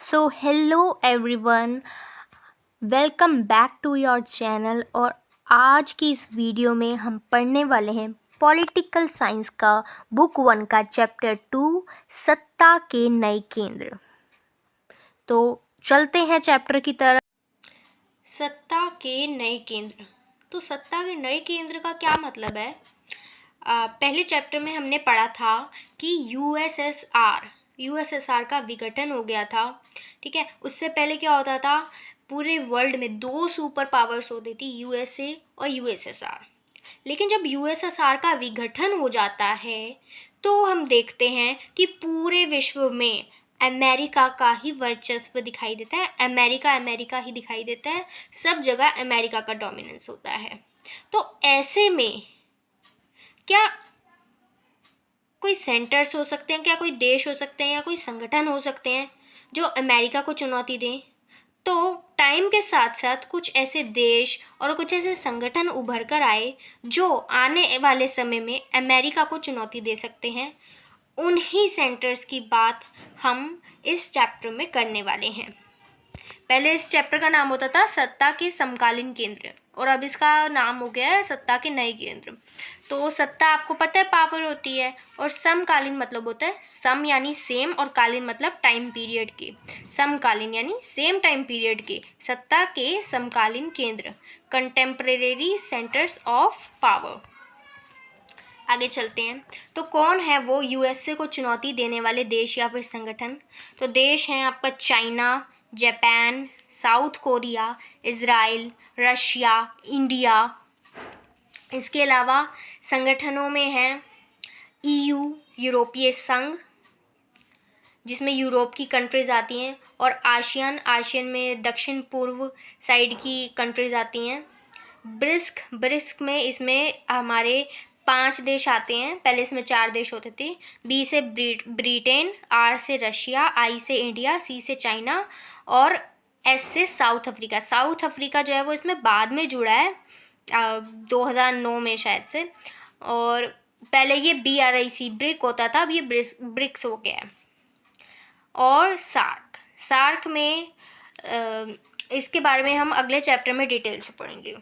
So hello everyone, welcome back to your channel. और आज की इस वीडियो में हम पढ़ने वाले हैं पॉलिटिकल साइंस का बुक 1 का चैप्टर 2 सत्ता के नए केंद्र। तो चलते हैं चैप्टर की तरफ। सत्ता के नए केंद्र। तो सत्ता के नए केंद्र का क्या मतलब है? पहले चैप्टर में हमने पढ़ा था कि यूएसएसआर का विघटन हो गया था। ठीक है, उससे पहले क्या होता था? पूरे वर्ल्ड में 2 सुपर पावर्स होती थी, यूएसए और यूएसएसआर। लेकिन जब यूएसएसआर का विघटन हो जाता है तो हम देखते हैं कि पूरे विश्व में अमेरिका का ही वर्चस्व दिखाई देता है। अमेरिका ही दिखाई देता है, सब जगह अमेरिका का डोमिनेंस होता है। तो ऐसे में क्या कोई सेंटर्स हो सकते हैं, क्या कोई देश हो सकते हैं या कोई संगठन हो सकते हैं जो अमेरिका को चुनौती दें? तो टाइम के साथ साथ कुछ ऐसे देश और कुछ ऐसे संगठन उभर कर आए जो आने वाले समय में अमेरिका को चुनौती दे सकते हैं। उन्हीं सेंटर्स की बात हम इस चैप्टर में करने वाले हैं। पहले इस चैप्टर का नाम होता था सत्ता के समकालीन केंद्र और अब इसका नाम हो गया है सत्ता के नए केंद्र। तो सत्ता आपको पता है पावर होती है, और समकालीन मतलब होता है सम यानी सेम और कालीन मतलब टाइम पीरियड के। समकालीन यानी सेम टाइम पीरियड के सत्ता के समकालीन केंद्र, कंटेम्परेरी सेंटर्स ऑफ पावर। आगे चलते हैं। तो कौन है वो यूएसए को चुनौती देने वाले देश या फिर संगठन? तो देश हैं आपका China, Japan, south Korea, Israel, Russia, India. इसके अलावा संगठनों में हैं ईयू, यूरोपीय संघ, जिसमें यूरोप की कंट्रीज़ आती हैं, और आशियन में दक्षिण पूर्व साइड की कंट्रीज़ आती हैं। ब्रिक्स में इसमें हमारे 5 देश आते हैं। पहले इसमें 4 देश होते थे। बी से ब्रिटेन, आर से रशिया, आई से इंडिया, सी से चाइना और एस से साउथ अफ्रीका। साउथ अफ्रीका जो है वो इसमें बाद में जुड़ा है 2009 में शायद से। और पहले ये BRIC ब्रिक होता था, अब ये ब्रिक्स हो गया है। और सार्क में इसके बारे में हम अगले चैप्टर में डिटेल से पढ़ेंगे।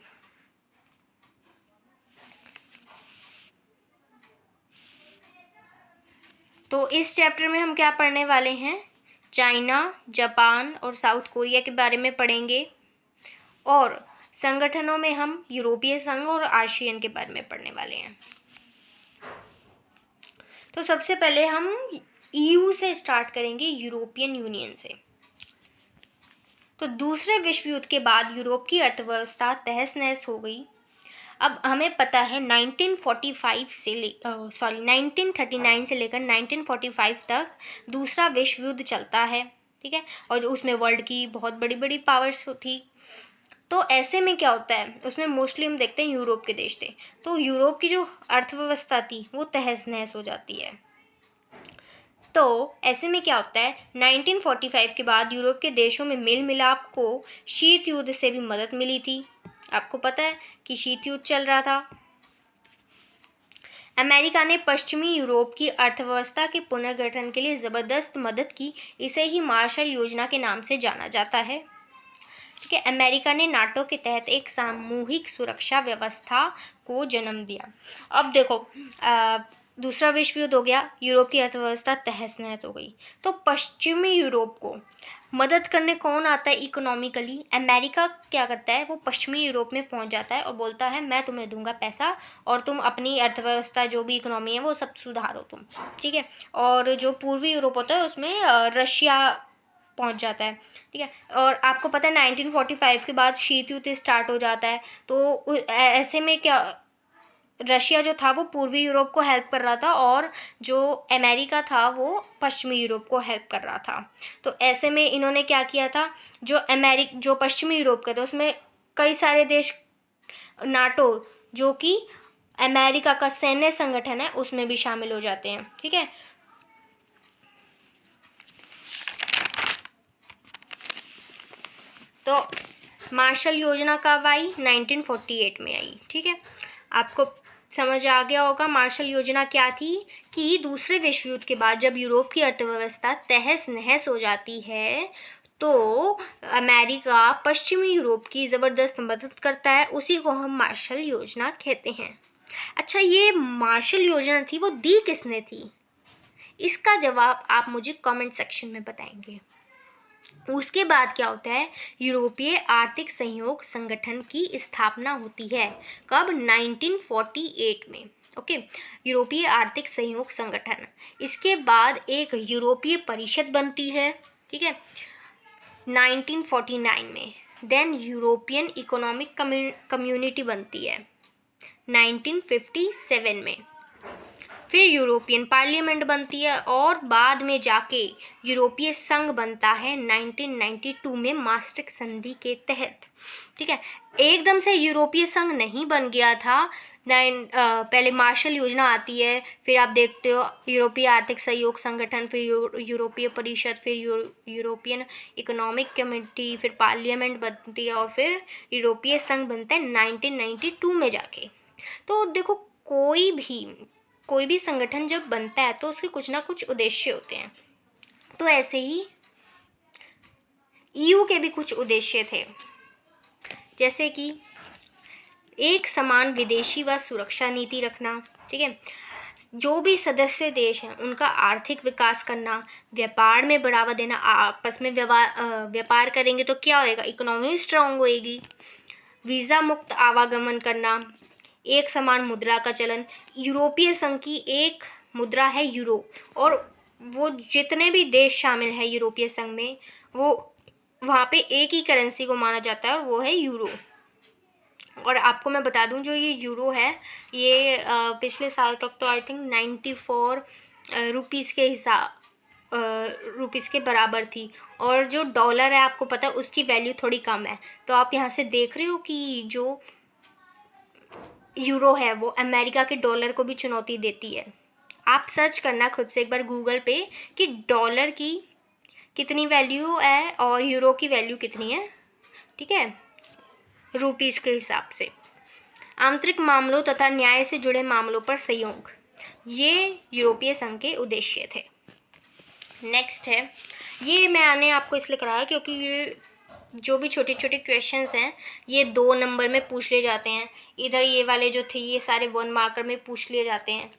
तो इस चैप्टर में हम क्या पढ़ने वाले हैं? चाइना, जापान और साउथ कोरिया के बारे में पढ़ेंगे, और संगठनों में हम यूरोपीय संघ और आशियन के बारे में पढ़ने वाले हैं। तो सबसे पहले हम EU से स्टार्ट करेंगे, यूरोपियन यूनियन से। तो दूसरे विश्व युद्ध के बाद यूरोप की अर्थव्यवस्था तहस नहस हो गई। अब हमें पता है 1939 से लेकर 1945 तक दूसरा विश्व युद्ध चलता है। ठीक है, और उसमें वर्ल्ड की बहुत बड़ी बड़ी पावर्स थी। तो ऐसे में क्या होता है, उसमें मोस्टली हम देखते हैं यूरोप के देश थे। तो यूरोप की जो अर्थव्यवस्था थी वो तहस नहस हो जाती है। तो ऐसे में क्या होता है, 1945 के बाद यूरोप के देशों में मेल मिलाप को शीत युद्ध से भी मदद मिली थी। आपको पता है कि शीत युद्ध चल रहा था। अमेरिका ने पश्चिमी यूरोप की अर्थव्यवस्था के पुनर्गठन के लिए ज़बरदस्त मदद की। इसे ही मार्शल योजना के नाम से जाना जाता है। ठीक है, अमेरिका ने नाटो के तहत एक सामूहिक सुरक्षा व्यवस्था को जन्म दिया। अब देखो, दूसरा विश्व युद्ध हो गया, यूरोप की अर्थव्यवस्था तहस नहस हो गई। तो पश्चिमी यूरोप को मदद करने कौन आता है इकोनॉमिकली? अमेरिका क्या करता है, वो पश्चिमी यूरोप में पहुंच जाता है और बोलता है मैं तुम्हें दूंगा पैसा और तुम अपनी अर्थव्यवस्था जो भी इकोनॉमी है वो सब सुधारो तुम। ठीक है, और जो पूर्वी यूरोप होता है उसमें रशिया पहुंच जाता है। ठीक है, और आपको पता है 1945 के बाद शीत युद्ध स्टार्ट हो जाता है। तो ऐसे में क्या, रशिया जो था वो पूर्वी यूरोप को हेल्प कर रहा था और जो अमेरिका था वो पश्चिमी यूरोप को हेल्प कर रहा था। तो ऐसे में इन्होंने क्या किया था, जो पश्चिमी यूरोप का था उसमें कई सारे देश नाटो, जो कि अमेरिका का सैन्य संगठन है, उसमें भी शामिल हो जाते हैं। ठीक है, तो मार्शल योजना कब आई? 1948 में आई। ठीक है, आपको समझ आ गया होगा मार्शल योजना क्या थी कि दूसरे विश्व युद्ध के बाद जब यूरोप की अर्थव्यवस्था तहस नहस हो जाती है तो अमेरिका पश्चिमी यूरोप की ज़बरदस्त मदद करता है, उसी को हम मार्शल योजना कहते हैं। अच्छा, ये मार्शल योजना थी वो दी किसने थी? इसका जवाब आप मुझे कमेंट सेक्शन में बताएंगे। उसके बाद क्या होता है, यूरोपीय आर्थिक सहयोग संगठन की स्थापना होती है। कब? 1948 में। ओके, यूरोपीय आर्थिक सहयोग संगठन। इसके बाद एक यूरोपीय परिषद बनती है, ठीक है, 1949 में। देन यूरोपियन इकोनॉमिक कम्युनिटी बनती है 1957 में। फिर यूरोपियन पार्लियामेंट बनती है और बाद में जाके यूरोपीय संघ बनता है 1992 में मास्ट्रिक्ट संधि के तहत। ठीक है, एकदम से यूरोपीय संघ नहीं बन गया था। पहले मार्शल योजना आती है, फिर आप देखते हो यूरोपीय आर्थिक सहयोग संगठन, फिर यूरोपीय परिषद, फिर यूरोपियन इकोनॉमिक कमेटी, फिर पार्लियामेंट बनती है और फिर यूरोपीय संघ बनता है 1992 में जाके। तो देखो, कोई भी संगठन जब बनता है तो उसके कुछ ना कुछ उद्देश्य होते हैं। तो ऐसे ही ईयू के भी कुछ उद्देश्य थे, जैसे कि एक समान विदेशी व सुरक्षा नीति रखना, ठीक है, जो भी सदस्य देश हैं उनका आर्थिक विकास करना, व्यापार में बढ़ावा देना, आपस में व्यापार करेंगे तो क्या होएगा, इकोनॉमी स्ट्रांग होएगी, वीज़ा मुक्त आवागमन करना, एक समान मुद्रा का चलन। यूरोपीय संघ की एक मुद्रा है यूरो, और वो जितने भी देश शामिल हैं यूरोपीय संघ में, वो वहाँ पे एक ही करेंसी को माना जाता है और वो है यूरो। और आपको मैं बता दूं, जो ये यूरो है ये पिछले साल तक तो आई थिंक 94 रुपीज़ के रुपीज़ के बराबर थी, और जो डॉलर है आपको पता है उसकी वैल्यू थोड़ी कम है। तो आप यहाँ से देख रहे हो कि जो यूरो है वो अमेरिका के डॉलर को भी चुनौती देती है। आप सर्च करना खुद से एक बार गूगल पे कि डॉलर की कितनी वैल्यू है और यूरो की वैल्यू कितनी है, ठीक है, रुपीज़ के हिसाब से। आंतरिक मामलों तथा न्याय से जुड़े मामलों पर सहयोग, ये यूरोपीय संघ के उद्देश्य थे। नेक्स्ट है, ये मैंने आपको इसलिए कराया क्योंकि ये जो भी छोटे छोटे क्वेश्चंस हैं ये 2 नंबर में पूछ लिए जाते हैं। इधर ये वाले जो थे ये सारे 1 मार्कर में पूछ लिए जाते हैं।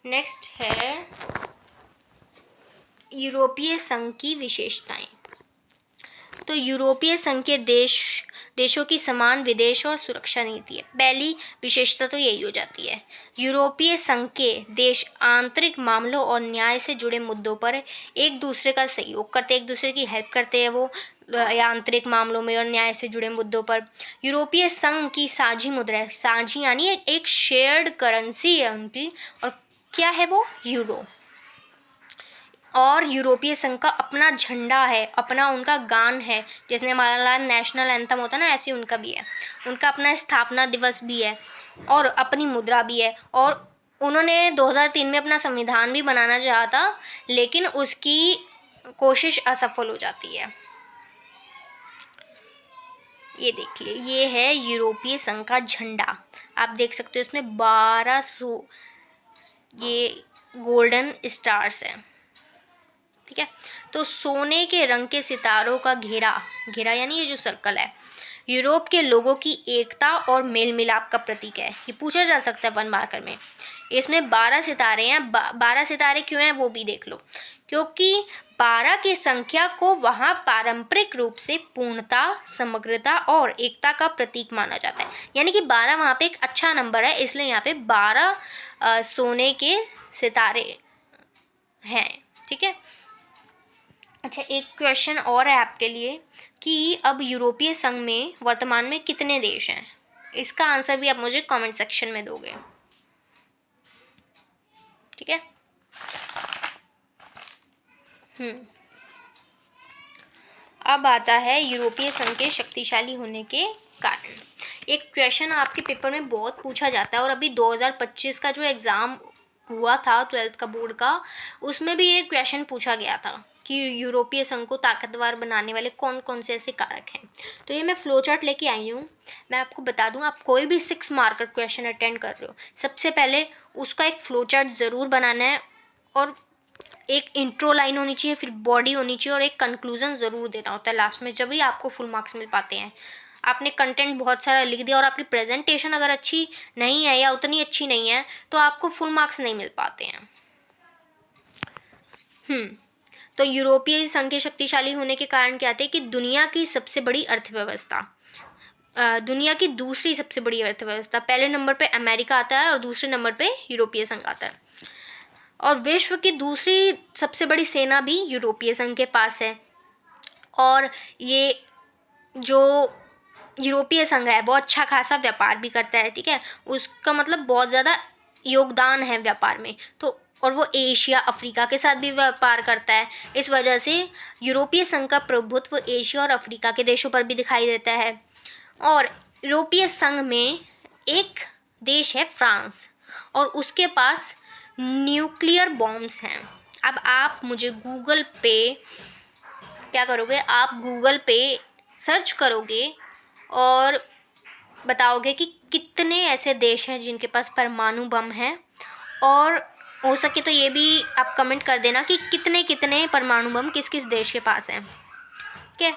नेक्स्ट है यूरोपीय संघ की विशेषताएं। तो यूरोपीय संघ के देशों की समान विदेश और सुरक्षा नीति है। पहली विशेषता तो यही हो जाती है, यूरोपीय संघ के देश आंतरिक मामलों और न्याय से जुड़े मुद्दों पर एक दूसरे का सहयोग करते, एक दूसरे की हेल्प करते हैं वो आंतरिक मामलों में और न्याय से जुड़े मुद्दों पर। यूरोपीय संघ की साझी मुद्रा है, साझी यानी एक शेयर्ड करेंसी है उनकी, और क्या है वो, यूरो। और यूरोपीय संघ का अपना झंडा है, अपना उनका गान है, जैसे हमारा नेशनल एंथम होता है ना, ऐसे उनका भी है, उनका अपना स्थापना दिवस भी है और अपनी मुद्रा भी है। और उन्होंने 2003 में अपना संविधान भी बनाना चाहा था, लेकिन उसकी कोशिश असफल हो जाती है। ये देखिए, ये है यूरोपीय संघ का झंडा, आप देख सकते हो इसमें 1200 ये गोल्डन स्टार्स हैं, ठीक है। तो सोने के रंग के सितारों का घेरा यानी ये जो सर्कल है, यूरोप के लोगों की एकता और मेल मिलाप का प्रतीक है। ये पूछा जा सकता है 1 मार्कर में। इसमें 12 सितारे हैं। 12 सितारे क्यों हैं वो भी देख लो, क्योंकि 12 की संख्या को वहाँ पारंपरिक रूप से पूर्णता, समग्रता और एकता का प्रतीक माना जाता है। यानी कि 12 वहाँ पे एक अच्छा नंबर है, इसलिए यहाँ पे 12 सोने के सितारे हैं, ठीक है। अच्छा, एक क्वेश्चन और है आपके लिए कि अब यूरोपीय संघ में वर्तमान में कितने देश हैं? इसका आंसर भी आप मुझे कमेंट सेक्शन में दोगे, ठीक है। अब आता है यूरोपीय संघ के शक्तिशाली होने के कारण। एक क्वेश्चन आपके पेपर में बहुत पूछा जाता है और अभी 2025 का जो एग्ज़ाम हुआ था 12th का बोर्ड का, उसमें भी एक क्वेश्चन पूछा गया था कि यूरोपीय संघ को ताकतवर बनाने वाले कौन कौन से ऐसे कारक हैं। तो ये मैं फ्लो चार्ट लेके आई हूँ। मैं आपको बता दूँ, आप कोई भी 6 मार्कर क्वेश्चन अटेंड कर रहे हो, सबसे पहले उसका एक फ्लो चार्ट ज़रूर बनाना है, और एक इंट्रो लाइन होनी चाहिए, फिर बॉडी होनी चाहिए, और एक कंक्लूजन ज़रूर देना होता है लास्ट में, जब भी आपको फुल मार्क्स मिल पाते हैं। आपने कंटेंट बहुत सारा लिख दिया और आपकी प्रेजेंटेशन अगर अच्छी नहीं है या उतनी अच्छी नहीं है, तो आपको फुल मार्क्स नहीं मिल पाते हैं। तो यूरोपीय संघ के शक्तिशाली होने के कारण क्या थे कि दुनिया की सबसे बड़ी अर्थव्यवस्था, दुनिया की दूसरी सबसे बड़ी अर्थव्यवस्था, पहले नंबर पे अमेरिका आता है और दूसरे नंबर पे यूरोपीय संघ आता है, और विश्व की दूसरी सबसे बड़ी सेना भी यूरोपीय संघ के पास है। और ये जो यूरोपीय संघ है वो अच्छा खासा व्यापार भी करता है, ठीक है, उसका मतलब बहुत ज़्यादा योगदान है व्यापार में। तो और वो एशिया अफ्रीका के साथ भी व्यापार करता है, इस वजह से यूरोपीय संघ का प्रभुत्व एशिया और अफ्रीका के देशों पर भी दिखाई देता है। और यूरोपीय संघ में एक देश है फ्रांस, और उसके पास न्यूक्लियर बॉम्ब्स हैं। अब आप मुझे गूगल पे क्या करोगे, आप गूगल पे सर्च करोगे और बताओगे कि कितने ऐसे देश हैं जिनके पास परमाणु बम है, और हो सके तो ये भी आप कमेंट कर देना कि कितने कितने परमाणु बम किस किस देश के पास हैं, ठीक है।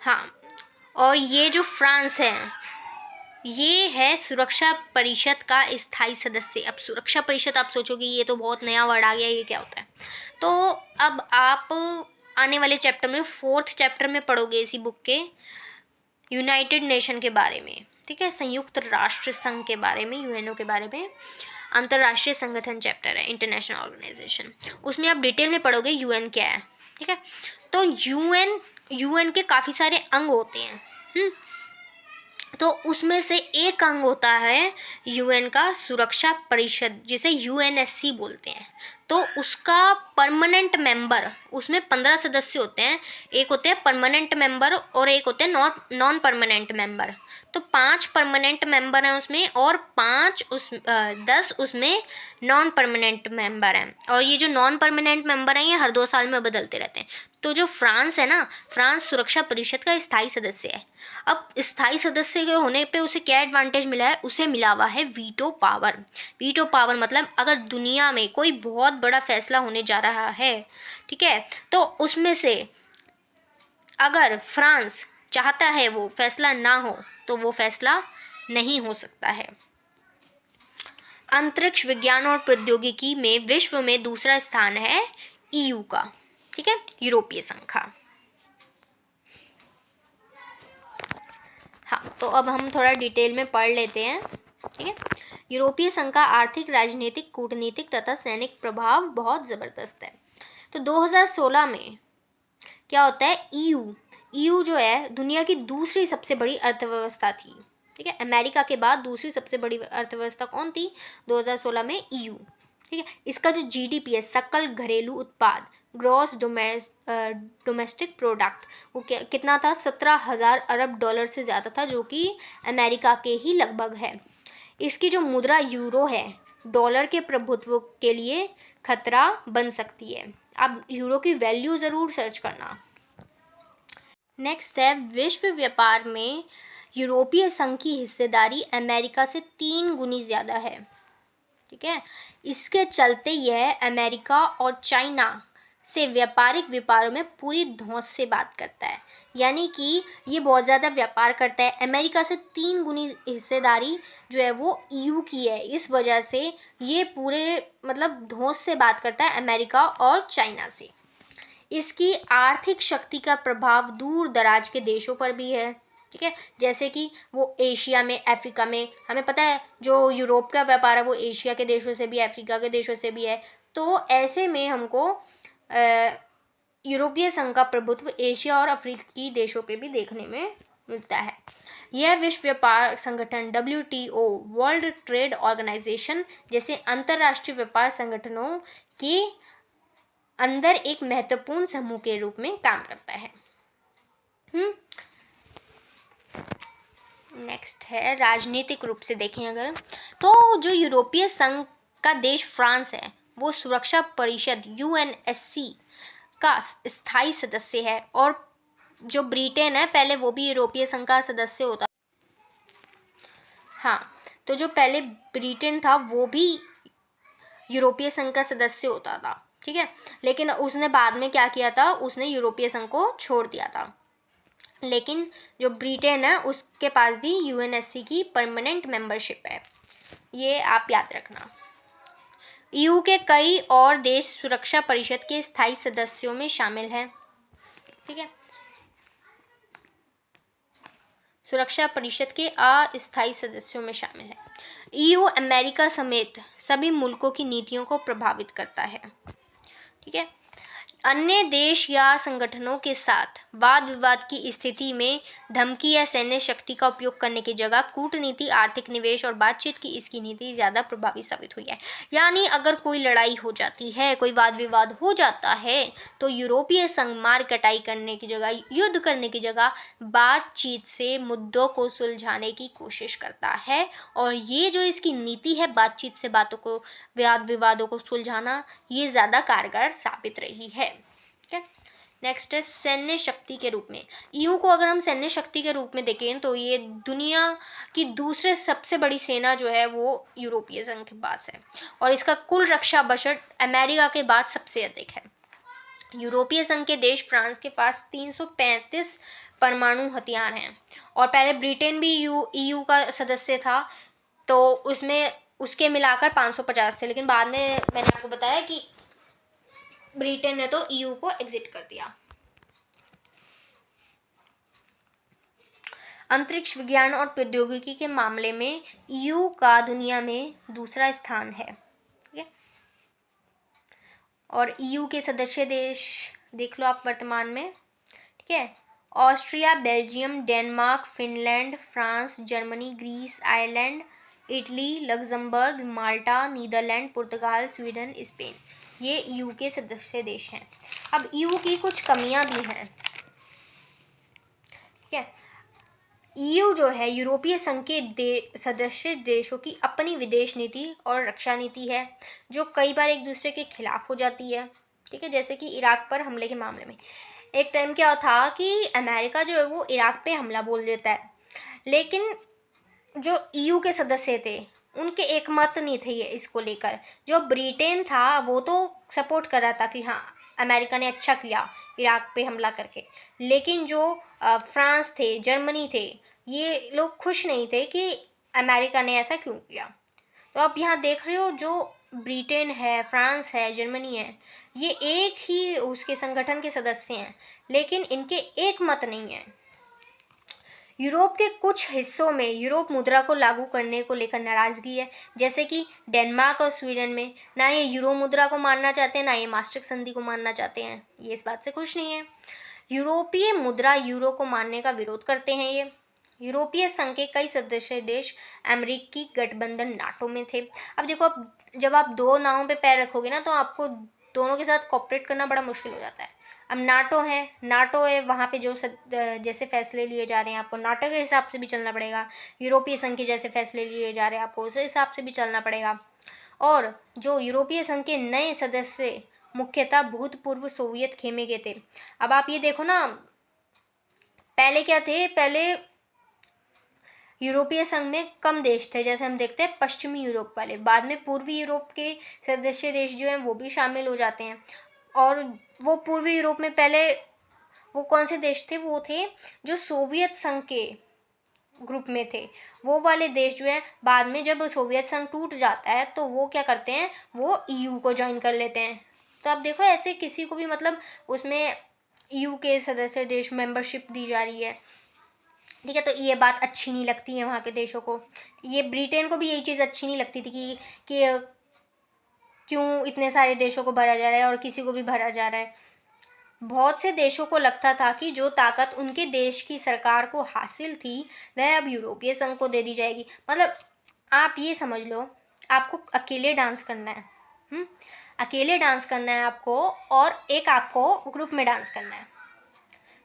हाँ, और ये जो फ्रांस है ये है सुरक्षा परिषद का स्थायी सदस्य। अब सुरक्षा परिषद आप सोचोगे ये तो बहुत नया वर्ड आ गया, ये क्या होता है। तो अब आप आने वाले चैप्टर में 4th चैप्टर में पढ़ोगे इसी बुक के यूनाइटेड नेशन के बारे में, ठीक है, संयुक्त राष्ट्र संघ के बारे में, यूएनओ के बारे में। अंतर्राष्ट्रीय संगठन चैप्टर है, इंटरनेशनल ऑर्गेनाइजेशन, उसमें आप डिटेल में पढ़ोगे यूएन क्या है, ठीक है। तो यूएन के काफ़ी सारे अंग होते हैं। तो उसमें से एक अंग होता है यूएन का सुरक्षा परिषद, जिसे यूएनएससी बोलते हैं। तो उसका परमानेंट मेंबर, उसमें 15 सदस्य होते हैं, एक होते हैं परमानेंट मेंबर और एक होते हैं नॉन परमानेंट मेंबर। तो 5 परमानेंट मेंबर हैं उसमें, और 10 उसमें नॉन परमानेंट मेंबर हैं। और ये जो नॉन परमानेंट मेंबर हैं ये हर 2 साल में बदलते रहते हैं। तो जो फ्रांस है ना, फ्रांस सुरक्षा परिषद का स्थायी सदस्य है। अब स्थायी सदस्य के होने पे उसे क्या एडवांटेज मिला है, उसे मिला हुआ है वीटो पावर। वीटो पावर मतलब अगर दुनिया में कोई बहुत बड़ा फैसला होने जा रहा है, ठीक है, तो उसमें से अगर फ्रांस चाहता है वो फैसला ना हो तो वो फैसला नहीं हो सकता है। अंतरिक्ष विज्ञान और प्रौद्योगिकी में विश्व में दूसरा स्थान है ईयू का, ठीक है, यूरोपीय संघ का। हाँ, तो अब हम थोड़ा डिटेल में पढ़ लेते हैं, ठीक है। यूरोपीय संघ का आर्थिक, राजनीतिक, कूटनीतिक तथा सैनिक प्रभाव बहुत ज़बरदस्त है। तो 2016 में क्या होता है, ईयू जो है दुनिया की दूसरी सबसे बड़ी अर्थव्यवस्था थी, ठीक है। अमेरिका के बाद दूसरी सबसे बड़ी अर्थव्यवस्था कौन थी 2016 में, ईयू, ठीक है। इसका जो जीडीपी है, सकल घरेलू उत्पाद, ग्रॉस डोमेस्टिक प्रोडक्ट, वो कितना था, 17,000 अरब डॉलर से ज़्यादा था, जो कि अमेरिका के ही लगभग है। इसकी जो मुद्रा यूरो है, डॉलर के प्रभुत्व के लिए खतरा बन सकती है। आप यूरो की वैल्यू ज़रूर सर्च करना। नेक्स्ट है, विश्व व्यापार में यूरोपीय संघ की हिस्सेदारी अमेरिका से 3 गुनी ज़्यादा है, ठीक है। इसके चलते यह अमेरिका और चाइना से व्यापारिक व्यापारों में पूरी धौंस से बात करता है, यानी कि ये बहुत ज़्यादा व्यापार करता है। अमेरिका से 3 गुनी हिस्सेदारी जो है वो ईयू की है, इस वजह से ये पूरे मतलब धौंस से बात करता है अमेरिका और चाइना से। इसकी आर्थिक शक्ति का प्रभाव दूर दराज के देशों पर भी है, ठीक है, जैसे कि वो एशिया में, अफ्रीका में, हमें पता है जो यूरोप का व्यापार है वो एशिया के देशों से भी, अफ्रीका के देशों से भी है। तो ऐसे में हमको यूरोपीय संघ का प्रभुत्व एशिया और अफ्रीकी देशों पे भी देखने में मिलता है। यह विश्व व्यापार संगठन WTO, वर्ल्ड ट्रेड ऑर्गेनाइजेशन जैसे अंतर्राष्ट्रीय व्यापार संगठनों के अंदर एक महत्वपूर्ण समूह के रूप में काम करता है। नेक्स्ट है राजनीतिक रूप से देखें अगर, तो जो यूरोपीय संघ का देश फ्रांस है वो सुरक्षा परिषद यूएनएससी का स्थायी सदस्य है, और जो ब्रिटेन है पहले वो भी यूरोपीय संघ का सदस्य होता। हाँ, तो जो पहले ब्रिटेन था वो भी यूरोपीय संघ का सदस्य होता था, ठीक है, लेकिन उसने बाद में क्या किया था, उसने यूरोपीय संघ को छोड़ दिया था। लेकिन जो ब्रिटेन है उसके पास भी यूएनएससी की परमानेंट मेंबरशिप है, ये आप याद रखना। ईयू के कई और देश सुरक्षा परिषद के स्थायी सदस्यों में शामिल हैं, ठीक है, सुरक्षा परिषद के अस्थायी सदस्यों में शामिल है। ईयू अमेरिका समेत सभी मुल्कों की नीतियों को प्रभावित करता है, ठीक है। अन्य देश या संगठनों के साथ वाद विवाद की स्थिति में धमकी या सैन्य शक्ति का उपयोग करने की जगह कूटनीति, आर्थिक निवेश और बातचीत की इसकी नीति ज़्यादा प्रभावी साबित हुई है। यानी अगर कोई लड़ाई हो जाती है, कोई वाद विवाद हो जाता है, तो यूरोपीय संघ मार कटाई करने की जगह, युद्ध करने की जगह बातचीत से मुद्दों को सुलझाने की कोशिश करता है। और ये जो इसकी नीति है, बातचीत से बातों को, वाद विवादों को सुलझाना, ये ज़्यादा कारगर साबित रही है। नेक्स्ट है सैन्य शक्ति के रूप में। ईयू को अगर हम सैन्य शक्ति के रूप में देखें तो ये दुनिया की दूसरे सबसे बड़ी सेना जो है वो यूरोपीय संघ के पास है, और इसका कुल रक्षा बजट अमेरिका के बाद सबसे अधिक है। यूरोपीय संघ के देश फ्रांस के पास 335 परमाणु हथियार हैं, और पहले ब्रिटेन भी ईयू का सदस्य था, तो उसमें उसके मिलाकर 550 थे, लेकिन बाद में मैंने आपको बताया कि ब्रिटेन ने तो ईयू को एग्जिट कर दिया। अंतरिक्ष विज्ञान और प्रौद्योगिकी के मामले में ईयू का दुनिया में दूसरा स्थान है, ठीक है। और ईयू के सदस्य देश देख लो आप वर्तमान में, ठीक है, Austria, Belgium, Denmark, Finland, France, Germany, Greece, Ireland, Italy, Luxembourg, Malta, Netherlands, Portugal, Sweden, Spain, ये ईयू के सदस्य देश हैं। अब ईयू की कुछ कमियां भी हैं, ठीक है। ईयू जो है यूरोपीय संघ के सदस्य देशों की अपनी विदेश नीति और रक्षा नीति है, जो कई बार एक दूसरे के खिलाफ हो जाती है, ठीक है। जैसे कि इराक पर हमले के मामले में एक टाइम क्या था कि अमेरिका जो है वो इराक पे हमला बोल देता है, लेकिन जो ईयू के सदस्य थे उनके एक मत नहीं थे ये इसको लेकर। जो ब्रिटेन था वो तो सपोर्ट कर रहा था कि हाँ अमेरिका ने अच्छा किया इराक पे हमला करके, लेकिन जो फ्रांस थे, जर्मनी थे, ये लोग खुश नहीं थे कि अमेरिका ने ऐसा क्यों किया। तो आप यहाँ देख रहे हो जो ब्रिटेन है, फ्रांस है, जर्मनी है, ये एक ही उसके संगठन के सदस्य हैं, लेकिन इनके एक मत नहीं है। यूरोप के कुछ हिस्सों में यूरोप मुद्रा को लागू करने को लेकर नाराजगी है, जैसे कि डेनमार्क और स्वीडन में ना ये यूरो मुद्रा को मानना चाहते हैं, ना ये मास्ट्रिक्ट संधि को मानना चाहते हैं, ये इस बात से खुश नहीं है। यूरोपीय मुद्रा यूरो को मानने का विरोध करते हैं ये। यूरोपीय संघ के कई सदस्य देश अमेरिकी गठबंधन नाटो में थे। अब देखो, अब जब आप दो नावों पे पैर रखोगे ना, तो आपको दोनों के साथ कॉपरेट करना बड़ा मुश्किल हो जाता है। अब नाटो है, वहाँ पे जो जैसे फैसले लिए जा रहे हैं आपको नाटो के हिसाब से भी चलना पड़ेगा। यूरोपीय संघ के जैसे फैसले लिए जा रहे हैं आपको उस हिसाब से भी चलना पड़ेगा। और जो यूरोपीय संघ के नए सदस्य मुख्यतः भूतपूर्व सोवियत खेमे के थे। अब आप ये देखो ना, पहले क्या थे, पहले यूरोपीय संघ में कम देश थे, जैसे हम देखते हैं पश्चिमी यूरोप वाले, बाद में पूर्वी यूरोप के सदस्य देश जो हैं वो भी शामिल हो जाते हैं। और वो पूर्वी यूरोप में पहले वो कौन से देश थे, वो थे जो सोवियत संघ के ग्रुप में थे। वो वाले देश जो है बाद में जब सोवियत संघ टूट जाता है तो वो क्या करते हैं, वो ईयू को ज्वाइन कर लेते हैं। तो अब देखो ऐसे किसी को भी मतलब उसमें ईयू के सदस्य देश मेंबरशिप दी जा रही है, ठीक है। तो ये बात अच्छी नहीं लगती है वहाँ के देशों को। ये ब्रिटेन को भी यही चीज़ अच्छी नहीं लगती थी कि क्यों इतने सारे देशों को भरा जा रहा है और किसी को भी भरा जा रहा है। बहुत से देशों को लगता था कि जो ताकत उनके देश की सरकार को हासिल थी वह अब यूरोपीय संघ को दे दी जाएगी। मतलब आप ये समझ लो, आपको अकेले डांस करना है, अकेले डांस करना है आपको, और एक आपको ग्रुप में डांस करना है।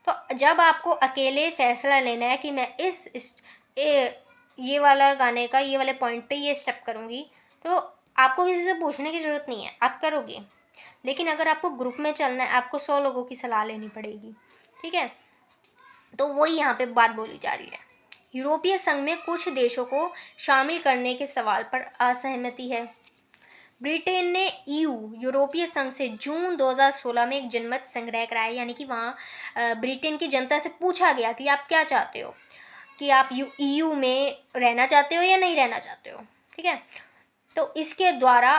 तो जब आपको अकेले फैसला लेना है कि मैं इस ये वाला गाने का ये वाले पॉइंट पे ये स्टेप करूँगी, तो आपको किसी से पूछने की ज़रूरत नहीं है, आप करोगे। लेकिन अगर आपको ग्रुप में चलना है, आपको 100 लोगों की सलाह लेनी पड़ेगी, ठीक है। तो वही यहाँ पे बात बोली जा रही है। यूरोपीय संघ में कुछ देशों को शामिल करने के सवाल पर असहमति है। ब्रिटेन ने यूरोपीय संघ से जून 2016 में एक जनमत संग्रह कराया, यानी कि वहाँ ब्रिटेन की जनता से पूछा गया कि आप क्या चाहते हो, कि आप ईयू में रहना चाहते हो या नहीं रहना चाहते हो, ठीक है। तो इसके द्वारा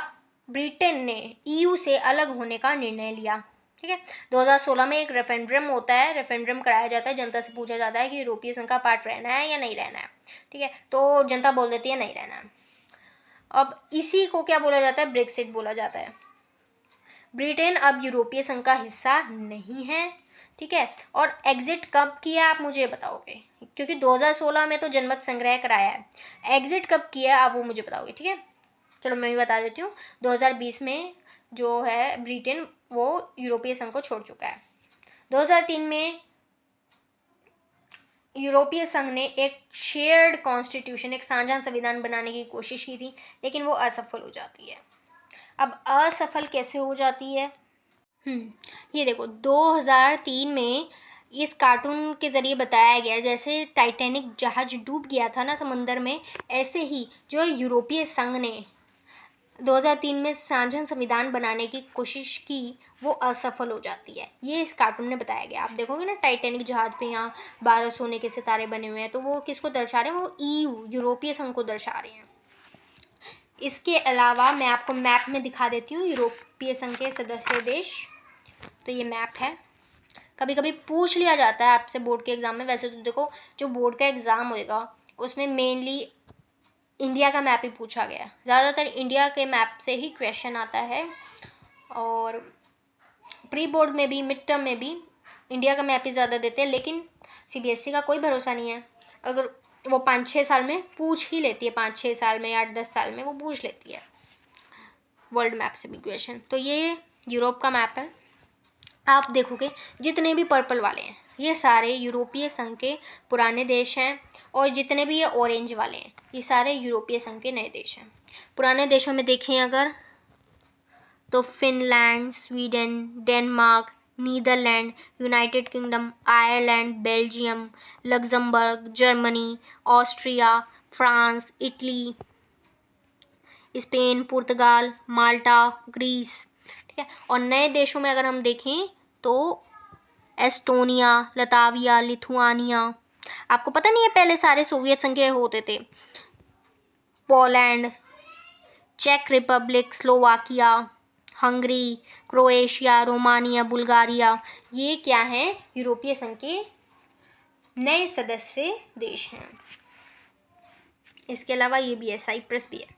ब्रिटेन ने ईयू से अलग होने का निर्णय लिया, ठीक है। 2016 में एक रेफरेंडम होता है, रेफरेंडम कराया जाता है, जनता से पूछा जाता है कि यूरोपीय संघ का पार्ट रहना है या नहीं रहना है, ठीक है। तो जनता बोल देती है नहीं रहना है। अब इसी को क्या बोला जाता है, ब्रेक्सिट बोला जाता है। ब्रिटेन अब यूरोपीय संघ का हिस्सा नहीं है, ठीक है। और एग्जिट कब किया आप मुझे बताओगे, क्योंकि 2016 में तो जनमत संग्रह कराया है, एग्जिट कब किया आप वो मुझे बताओगे, ठीक है। चलो मैं भी बता देती हूँ, 2020 में जो है ब्रिटेन वो यूरोपीय संघ को छोड़ चुका है। 2003 में यूरोपीय संघ ने एक शेयर्ड कॉन्स्टिट्यूशन, एक साझा संविधान बनाने की कोशिश की थी, लेकिन वो असफल हो जाती है। अब असफल कैसे हो जाती है, ये देखो 2003 में इस कार्टून के ज़रिए बताया गया, जैसे टाइटैनिक जहाज डूब गया था ना समंदर में, ऐसे ही जो यूरोपीय संघ ने 2003 में साझा संविधान बनाने की कोशिश की, वो असफल हो जाती है। ये इस कार्टून में बताया गया। आप देखोगे ना टाइटैनिक जहाज पे यहाँ 12 सोने के सितारे बने हुए हैं, तो वो किसको दर्शा रहे हैं, वो ईयू यूरोपीय संघ को दर्शा रहे हैं। इसके अलावा मैं आपको मैप में दिखा देती हूँ यूरोपीय संघ के सदस्य देश। तो ये मैप है, कभी कभी पूछ लिया जाता है आपसे बोर्ड के एग्ज़ाम में। वैसे तो देखो जो बोर्ड का एग्ज़ाम होएगा उसमें मेनली इंडिया का मैप ही पूछा गया, ज़्यादातर इंडिया के मैप से ही क्वेश्चन आता है। और प्री बोर्ड में भी, मिड टर्म में भी इंडिया का मैप ही ज़्यादा देते हैं, लेकिन सीबीएसई का कोई भरोसा नहीं है। अगर वो 5-6 साल में पूछ ही लेती है, 5-6 साल में, 8-10 साल में वो पूछ लेती है वर्ल्ड मैप से भी क्वेश्चन। तो ये यूरोप का मैप है। आप देखोगे जितने भी पर्पल वाले हैं ये सारे यूरोपीय संघ के पुराने देश हैं, और जितने भी ये ऑरेंज वाले हैं ये सारे यूरोपीय संघ के नए देश हैं। पुराने देशों में देखें अगर, तो Finland, Sweden, Denmark, Netherlands, United Kingdom, Ireland, Belgium, Luxembourg, Germany, Austria, France, Italy, Spain, Portugal, Malta, Greece, ठीक है। और नए देशों में अगर हम देखें तो एस्टोनिया, लताविया, लिथुआनिया, आपको पता नहीं है पहले सारे सोवियत संघ के होते थे, पोलैंड, चेक Republic, Slovakia, Hungary, Croatia, Romania, Bulgaria, ये क्या हैं, यूरोपीय संघ के नए सदस्य देश हैं। इसके अलावा ये भी है, साइप्रस भी है।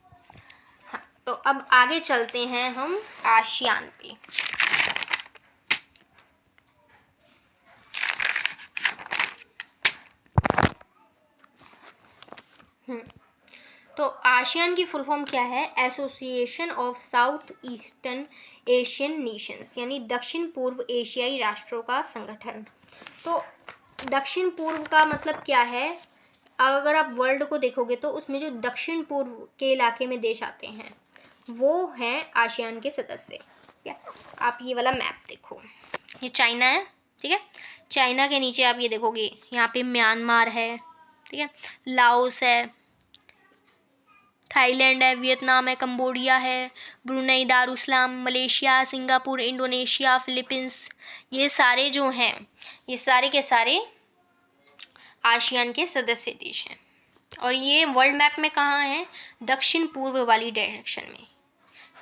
हाँ, तो अब आगे चलते हैं हम आसियान पे। तो आसियान की फुल फॉर्म क्या है, association of south eastern Asian Nations, यानी दक्षिण पूर्व एशियाई राष्ट्रों का संगठन। तो दक्षिण पूर्व का मतलब क्या है, अगर आप वर्ल्ड को देखोगे तो उसमें जो दक्षिण पूर्व के इलाके में देश आते हैं वो हैं आसियान के सदस्य। ठीक है, आप ये वाला मैप देखो, ये चाइना है, ठीक है। चाइना के नीचे आप ये देखोगे यहाँ पे म्यांमार है, ठीक है, लाओस है, थाईलैंड है, वियतनाम है, कंबोडिया है, Brunei, Darussalam, Malaysia, Singapore, Indonesia, Philippines, ये सारे जो हैं ये सारे के सारे आसियान के सदस्य देश हैं। और ये वर्ल्ड मैप में कहाँ है, दक्षिण पूर्व वाली डायरेक्शन में,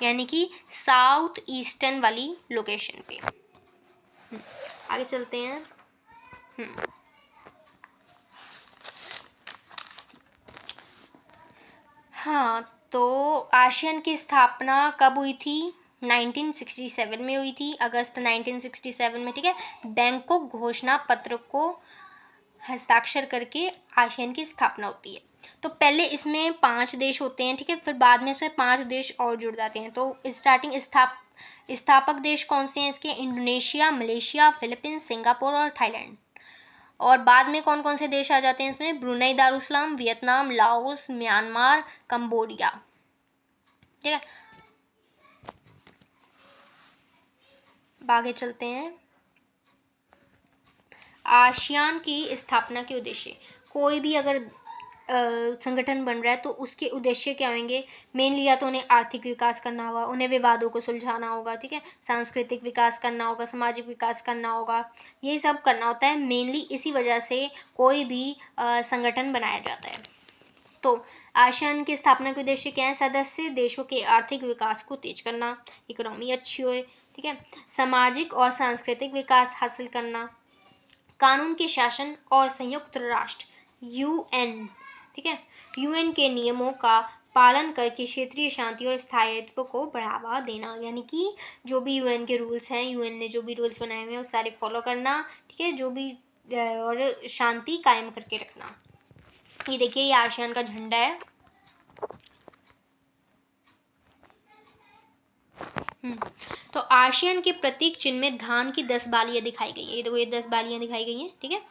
यानी कि साउथ ईस्टर्न वाली लोकेशन पे। आगे चलते हैं। हाँ, तो आसियान की स्थापना कब हुई थी, 1967 में हुई थी, अगस्त 1967 में, ठीक है। बैंकॉक घोषणा पत्र को हस्ताक्षर करके आसियान की स्थापना होती है। तो पहले इसमें 5 देश होते हैं, ठीक है, फिर बाद में इसमें 5 देश और जुड़ जाते हैं। तो स्टार्टिंग स्थापक देश कौन से हैं इसके, इंडोनेशिया, मलेशिया, फिलीपींस, सिंगापुर और थाईलैंड। और बाद में कौन कौन से देश आ जाते हैं इसमें? Brunei Darussalam, Vietnam, Laos, Myanmar, Cambodia. ठीक है, आगे चलते हैं। आसियान की स्थापना के उद्देश्य। कोई भी अगर संगठन बन रहा है तो उसके उद्देश्य क्या होंगे? मेनली या तो उन्हें आर्थिक विकास करना होगा, उन्हें विवादों को सुलझाना होगा, ठीक है, सांस्कृतिक विकास करना होगा, सामाजिक विकास करना होगा, यही सब करना होता है मेनली। इसी वजह से कोई भी संगठन बनाया जाता है। तो आसियान की स्थापना के उद्देश्य क्या है? सदस्य देशों के आर्थिक विकास को तेज करना, इकोनॉमी अच्छी होए, ठीक है, सामाजिक और सांस्कृतिक विकास हासिल करना, कानून के शासन और संयुक्त राष्ट्र यूएन, ठीक है, यूएन के नियमों का पालन करके क्षेत्रीय शांति और स्थायित्व को बढ़ावा देना। यानी कि जो भी यूएन के रूल्स हैं, यूएन ने जो भी रूल्स बनाए हुए हैं वो सारे फॉलो करना, ठीक है, जो भी और शांति कायम करके रखना। ये देखिए, ये आसियान का झंडा है। तो आसियान के प्रतीक चिन्ह में धान की 10 बालियां दिखाई गई है। ये देखो, ये 10 बालियां दिखाई गई हैं, ठीक है।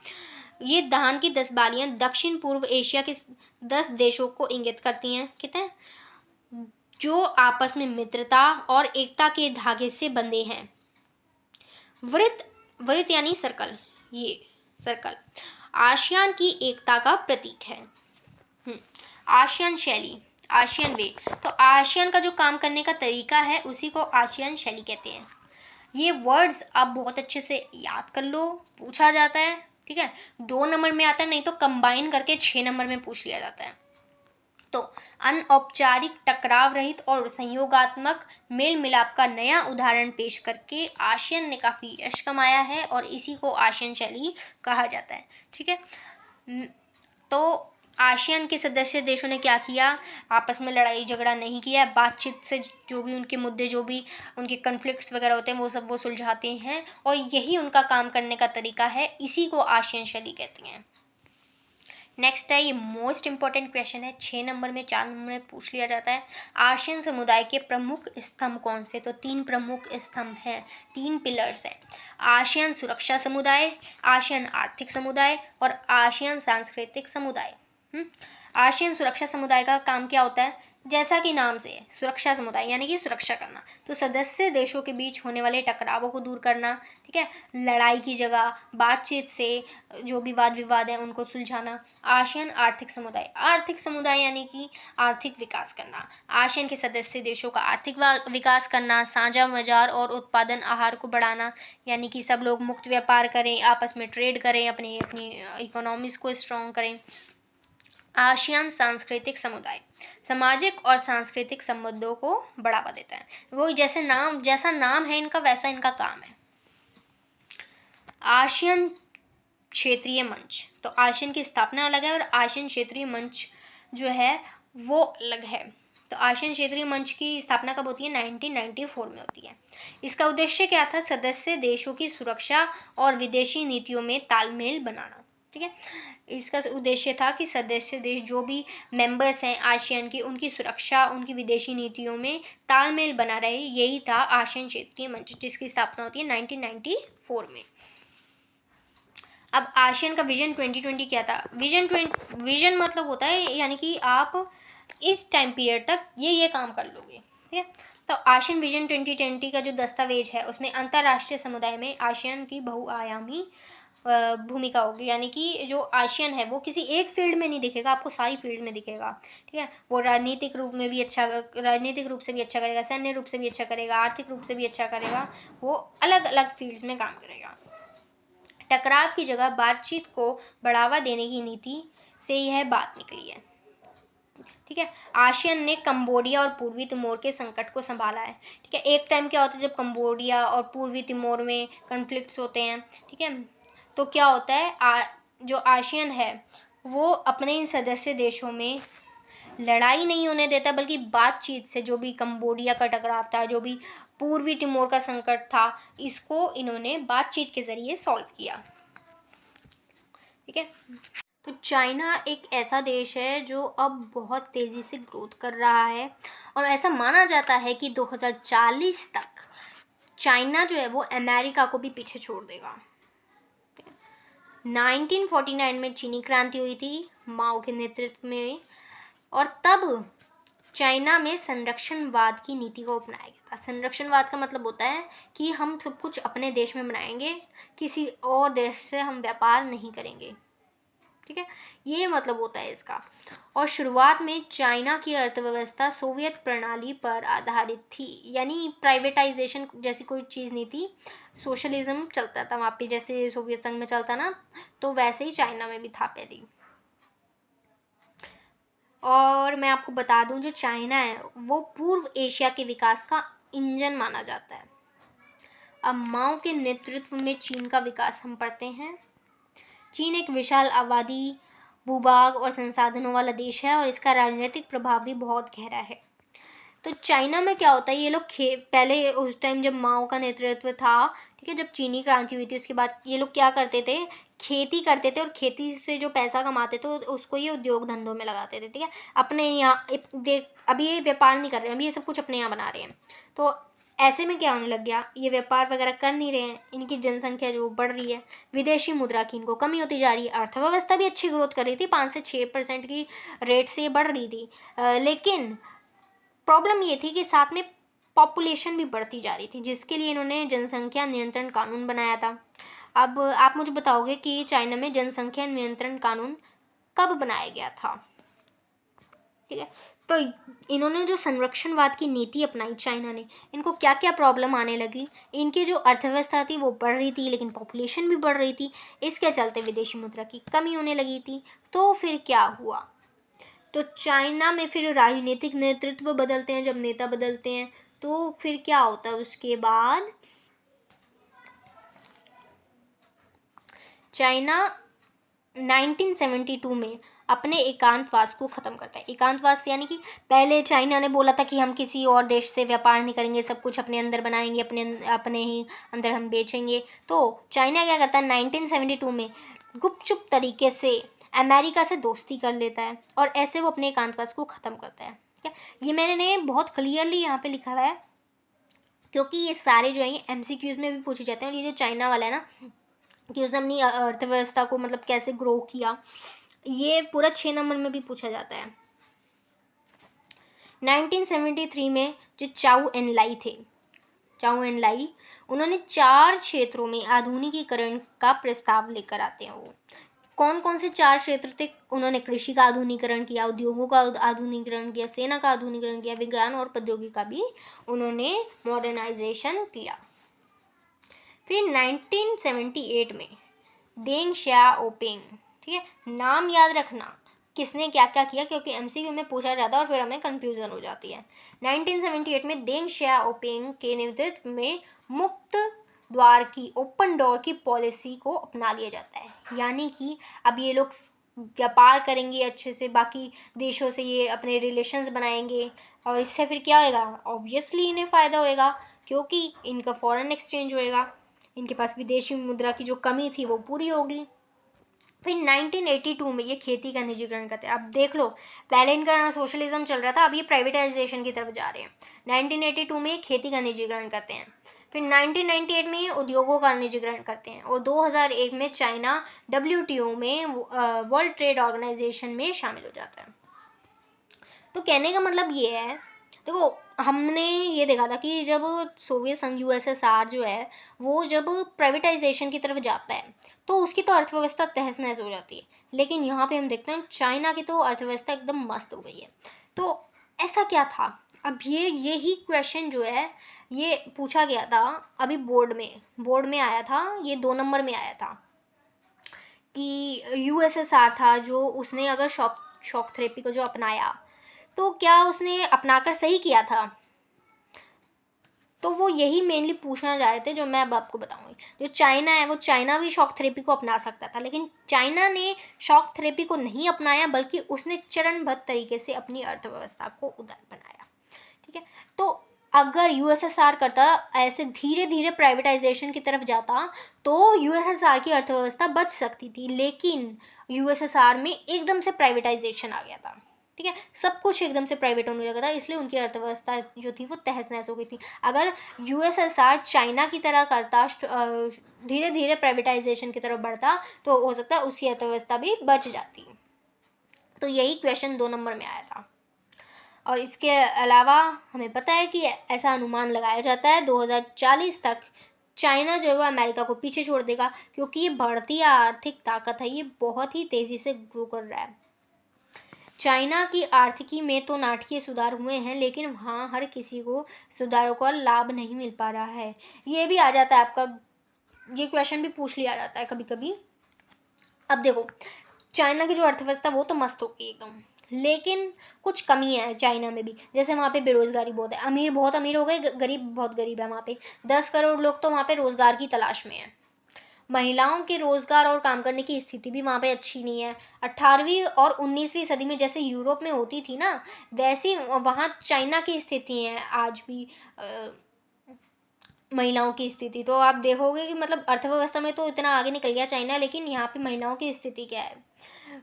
ये धान की 10 बालियां दक्षिण पूर्व एशिया के 10 देशों को इंगित करती हैं, कहते हैं, जो आपस में मित्रता और एकता के धागे से बंधे हैं। वृत्त, वृत्त यानी सर्कल, ये सर्कल आसियान की एकता का प्रतीक है। आसियान शैली, आसियान वे, तो आसियान का जो काम करने का तरीका है उसी को आसियान शैली कहते हैं। ये वर्ड्स आप बहुत अच्छे से याद कर लो, पूछा जाता है, ठीक है, 2 नंबर में आता है, नहीं तो कंबाइन करके 6 नंबर में पूछ लिया जाता है। तो अनौपचारिक, टकराव रहित और संयोगात्मक मेल मिलाप का नया उदाहरण पेश करके आसियान ने काफी यश कमाया है और इसी को आसियान शैली कहा जाता है, ठीक है। तो आसियान के सदस्य देशों ने क्या किया? आपस में लड़ाई झगड़ा नहीं किया, बातचीत से जो भी उनके मुद्दे, जो भी उनके कन्फ्लिक्ट्स वगैरह होते हैं वो सब वो सुलझाते हैं और यही उनका काम करने का तरीका है, इसी को आसियान शैली कहती हैं। नेक्स्ट है, ये मोस्ट इंपॉर्टेंट क्वेश्चन है, 6 नंबर में 4 नंबर में पूछ लिया जाता है। आसियान समुदाय के प्रमुख स्तंभ कौन से? तो 3 प्रमुख स्तंभ हैं, 3 पिलर्स हैं। आसियान सुरक्षा समुदाय, आसियान आर्थिक समुदाय और आसियान सांस्कृतिक समुदाय। आसियान सुरक्षा समुदाय का काम क्या होता है? जैसा कि नाम से है, सुरक्षा समुदाय यानी कि सुरक्षा करना, तो सदस्य देशों के बीच होने वाले टकरावों को दूर करना, ठीक है, लड़ाई की जगह बातचीत से जो भी वाद विवाद है उनको सुलझाना। आसियान आर्थिक समुदाय, आर्थिक समुदाय यानी कि आर्थिक विकास करना, आसियान के सदस्य देशों का आर्थिक विकास करना, साझा बाजार और उत्पादन आहार को बढ़ाना, यानी कि सब लोग मुक्त व्यापार करें, आपस में ट्रेड करें, अपनी इकोनॉमीज को स्ट्रॉन्ग करें। आसियान सांस्कृतिक समुदाय सामाजिक और सांस्कृतिक संबंधों को बढ़ावा देता है। वो जैसा नाम है इनका वैसा इनका काम है। आसियान क्षेत्रीय मंच, तो आसियान की स्थापना अलग है और आसियान क्षेत्रीय मंच जो है वो अलग है। तो आसियान क्षेत्रीय मंच की स्थापना कब होती है? 1994 में होती है। इसका उद्देश्य क्या था? सदस्य देशों की सुरक्षा और विदेशी नीतियों में तालमेल बनाना, ठीक है। इसका उद्देश्य था कि सदस्य देश जो भी मेंबर्स हैं आसियान के, उनकी सुरक्षा, उनकी विदेशी नीतियों में तालमेल बना रहे, यही था आसियान क्षेत्रीय मंच, जिसकी स्थापना होती है 1994 में। अब आसियान का विजन 2020 क्या था? विजन मतलब होता है यानी कि आप इस टाइम पीरियड तक ये काम कर लोगे, ठीक है। तो आसियान विजन 2020 का जो दस्तावेज है उसमें अंतर्राष्ट्रीय समुदाय में आसियान की बहुआयामी भूमिका होगी, यानी कि जो आसियान है वो किसी एक फील्ड में नहीं दिखेगा, आपको सारी फील्ड में दिखेगा, ठीक है। वो राजनीतिक रूप से भी अच्छा करेगा, सैन्य रूप से भी अच्छा करेगा, आर्थिक रूप से भी अच्छा करेगा, वो अलग अलग फील्ड्स में काम करेगा। टकराव की जगह बातचीत को बढ़ावा देने की नीति से यह बात निकली है, ठीक है। आसियान ने कंबोडिया और पूर्वी तिमोर के संकट को संभाला है, ठीक है। एक टाइम क्या होता है जब कंबोडिया और पूर्वी तिमोर में कॉन्फ्लिक्ट्स होते हैं, ठीक है, तो क्या होता है जो आसियान है वो अपने इन सदस्य देशों में लड़ाई नहीं होने देता, बल्कि बातचीत से जो भी कंबोडिया का टकराव था, जो भी पूर्वी तिमोर का संकट था, इसको इन्होंने बातचीत के जरिए सॉल्व किया, ठीक है। तो चाइना एक ऐसा देश है जो अब बहुत तेज़ी से ग्रोथ कर रहा है और ऐसा माना जाता है कि 2040 तक चाइना जो है वो अमेरिका को भी पीछे छोड़ देगा। 1949 में चीनी क्रांति हुई थी माओ के नेतृत्व में, और तब चाइना में संरक्षणवाद की नीति को अपनाया गया था। संरक्षणवाद का मतलब होता है कि हम सब कुछ अपने देश में बनाएंगे, किसी और देश से हम व्यापार नहीं करेंगे, ठीक है, ये मतलब होता है इसका। और शुरुआत में चाइना की अर्थव्यवस्था सोवियत प्रणाली पर आधारित थी, यानी प्राइवेटाइजेशन जैसी कोई चीज़ नहीं थी, सोशलिज्म चलता था वहाँ पे, जैसे सोवियत संघ में चलता ना, तो वैसे ही चाइना में भी था पहले। और मैं आपको बता दूं, जो चाइना है वो पूर्व एशिया के विकास का इंजन माना जाता है। अब माओ के नेतृत्व में चीन का विकास हम पढ़ते हैं। चीन एक विशाल आबादी, भूभाग और संसाधनों वाला देश है, और इसका राजनीतिक प्रभाव भी बहुत गहरा है। तो चाइना में क्या होता है, ये लोग पहले उस टाइम जब माओ का नेतृत्व था, ठीक है, जब चीनी क्रांति हुई थी उसके बाद ये लोग क्या करते थे, खेती करते थे, और खेती से जो पैसा कमाते थे उसको ये उद्योग धंधों में लगाते थे, ठीक है। अपने यहाँ देख, अभी ये व्यापार नहीं कर रहे हैं, अभी ये सब कुछ अपने यहाँ बना रहे हैं। तो ऐसे में क्या होने लग गया, ये व्यापार वगैरह कर नहीं रहे हैं, इनकी जनसंख्या जो बढ़ रही है, विदेशी मुद्रा की इनको कमी होती जा रही है, अर्थव्यवस्था भी अच्छी ग्रोथ कर रही थी, 5 से 6% की रेट से ये बढ़ रही थी, लेकिन प्रॉब्लम ये थी कि साथ में पॉपुलेशन भी बढ़ती जा रही थी, जिसके लिए इन्होंने जनसंख्या नियंत्रण कानून बनाया था। अब आप मुझे बताओगे कि चाइना में जनसंख्या नियंत्रण कानून कब बनाया गया था, ठीक है। तो इन्होंने जो संरक्षणवाद की नीति अपनाई चाइना ने, इनको क्या क्या प्रॉब्लम आने लगी, इनकी जो अर्थव्यवस्था थी वो बढ़ रही थी लेकिन पॉपुलेशन भी बढ़ रही थी, इसके चलते विदेशी मुद्रा की कमी होने लगी थी। तो फिर क्या हुआ, तो चाइना में फिर राजनीतिक नेतृत्व बदलते हैं, जब नेता बदलते हैं तो फिर क्या होता है, उसके बाद चाइना 1972 में अपने एकांतवास को ख़त्म करता है। एकांतवास यानी कि पहले चाइना ने बोला था कि हम किसी और देश से व्यापार नहीं करेंगे, सब कुछ अपने अंदर बनाएंगे, अपने ही अंदर हम बेचेंगे। तो चाइना क्या करता है, 1972 में गुपचुप तरीके से अमेरिका से दोस्ती कर लेता है, और ऐसे वो अपने एकांतवास को ख़त्म करता है, ठीक है। ये मैंने बहुत क्लियरली यहाँ पे लिखा हुआ है, क्योंकि ये सारे जो है MCQs में भी पूछे जाते हैं। और ये जो चाइना वाला है ना, कि उसने अपनी अर्थव्यवस्था को मतलब कैसे ग्रो किया, ये पूरा 6 नंबर में भी पूछा जाता है। 1973 में जो चाउ एनलाई थे, चाउ एनलाई, उन्होंने 4 क्षेत्रों में आधुनिकीकरण का प्रस्ताव लेकर आते हैं। वो कौन कौन से 4 क्षेत्र थे, उन्होंने कृषि का आधुनिकीकरण किया, उद्योगों का आधुनिकीकरण किया, सेना का आधुनिकीकरण किया, विज्ञान और प्रौद्योगिकी का भी उन्होंने मॉडर्नाइजेशन किया। फिर 1978 में देंग शियाओपिंग, ठीक है, नाम याद रखना किसने क्या क्या किया, क्योंकि MCQ में पूछा जाता है और फिर हमें कन्फ्यूज़न हो जाती है। 1978 में देंग शियाओपिंग के नेतृत्व में मुक्त द्वार की, ओपन डोर की पॉलिसी को अपना लिया जाता है, यानी कि अब ये लोग व्यापार करेंगे अच्छे से, बाकी देशों से ये अपने रिलेशंस बनाएंगे, और इससे फिर क्या होएगा, ऑब्वियसली इन्हें फ़ायदा होएगा, क्योंकि इनका फॉरेन एक्सचेंज होएगा, इनके पास विदेशी मुद्रा की जो कमी थी वो पूरी होगी। फिर 1982 में ये खेती का निजीकरण करते हैं। अब देख लो, पहले इनका सोशलिज्म चल रहा था, अब ये प्राइवेटाइजेशन की तरफ जा रहे हैं। 1982 में खेती का निजीकरण करते हैं, फिर 1998 में उद्योगों का निजीकरण करते हैं, और 2001 में चाइना WTO में, वर्ल्ड ट्रेड ऑर्गेनाइजेशन में शामिल हो जाता है। तो कहने का मतलब ये है, देखो हमने ये देखा था कि जब सोवियत संघ USSR जो है वो जब प्राइवेटाइजेशन की तरफ जाता है तो उसकी तो अर्थव्यवस्था तहस नहस हो जाती है, लेकिन यहाँ पे हम देखते हैं चाइना की तो अर्थव्यवस्था एकदम मस्त हो गई है। तो ऐसा क्या था, अब यही क्वेश्चन जो है ये पूछा गया था अभी बोर्ड में आया था, ये 2 नंबर में आया था कि USSR था जो उसने अगर शॉक थेरेपी को जो अपनाया, तो क्या उसने अपनाकर सही किया था, तो वो यही मेनली पूछना चाह रहे थे, जो मैं अब आपको बताऊंगी। जो चाइना है वो चाइना भी शॉक थेरेपी को अपना सकता था, लेकिन चाइना ने शॉक थेरेपी को नहीं अपनाया, बल्कि उसने चरणबद्ध तरीके से अपनी अर्थव्यवस्था को उदार बनाया, ठीक है। तो अगर USSR करता ऐसे धीरे धीरे प्राइवेटाइजेशन की तरफ जाता तो USSR की अर्थव्यवस्था बच सकती थी, लेकिन USSR में एकदम से प्राइवेटाइजेशन आ गया था, ठीक है, सब कुछ एकदम से प्राइवेट होने लगा था, इसलिए उनकी अर्थव्यवस्था जो थी वो तहस नहस हो गई थी। अगर यूएसएसआर चाइना की तरह करता, धीरे धीरे प्राइवेटाइजेशन की तरफ बढ़ता, तो हो सकता है उसकी अर्थव्यवस्था भी बच जाती। तो यही क्वेश्चन 2 नंबर में आया था। और इसके अलावा हमें पता है कि ऐसा अनुमान लगाया जाता है 2040 तक चाइना जो है वो अमेरिका को पीछे छोड़ देगा, क्योंकि ये बढ़ती आर्थिक ताकत है, ये बहुत ही तेज़ी से ग्रो कर रहा है। चाइना की आर्थिकी में तो नाटकीय सुधार हुए हैं, लेकिन वहाँ हर किसी को सुधारों का लाभ नहीं मिल पा रहा है। ये भी आ जाता है आपका, ये क्वेश्चन भी पूछ लिया जाता है कभी कभी। अब देखो, चाइना की जो अर्थव्यवस्था वो तो मस्त होगी एकदम, लेकिन कुछ कमी है चाइना में भी। जैसे वहाँ पे बेरोजगारी बहुत है, अमीर बहुत अमीर हो गए, गरीब बहुत गरीब है। वहाँ पे 10 करोड़ लोग तो वहाँ पे रोजगार की तलाश में है। महिलाओं के रोजगार और काम करने की स्थिति भी वहाँ पे अच्छी नहीं है। 18वीं और 19वीं सदी में जैसे यूरोप में होती थी ना, वैसी वहाँ चाइना की स्थिति है आज भी। महिलाओं की स्थिति तो आप देखोगे कि मतलब अर्थव्यवस्था में तो इतना आगे निकल गया चाइना, लेकिन यहाँ पे महिलाओं की स्थिति क्या है।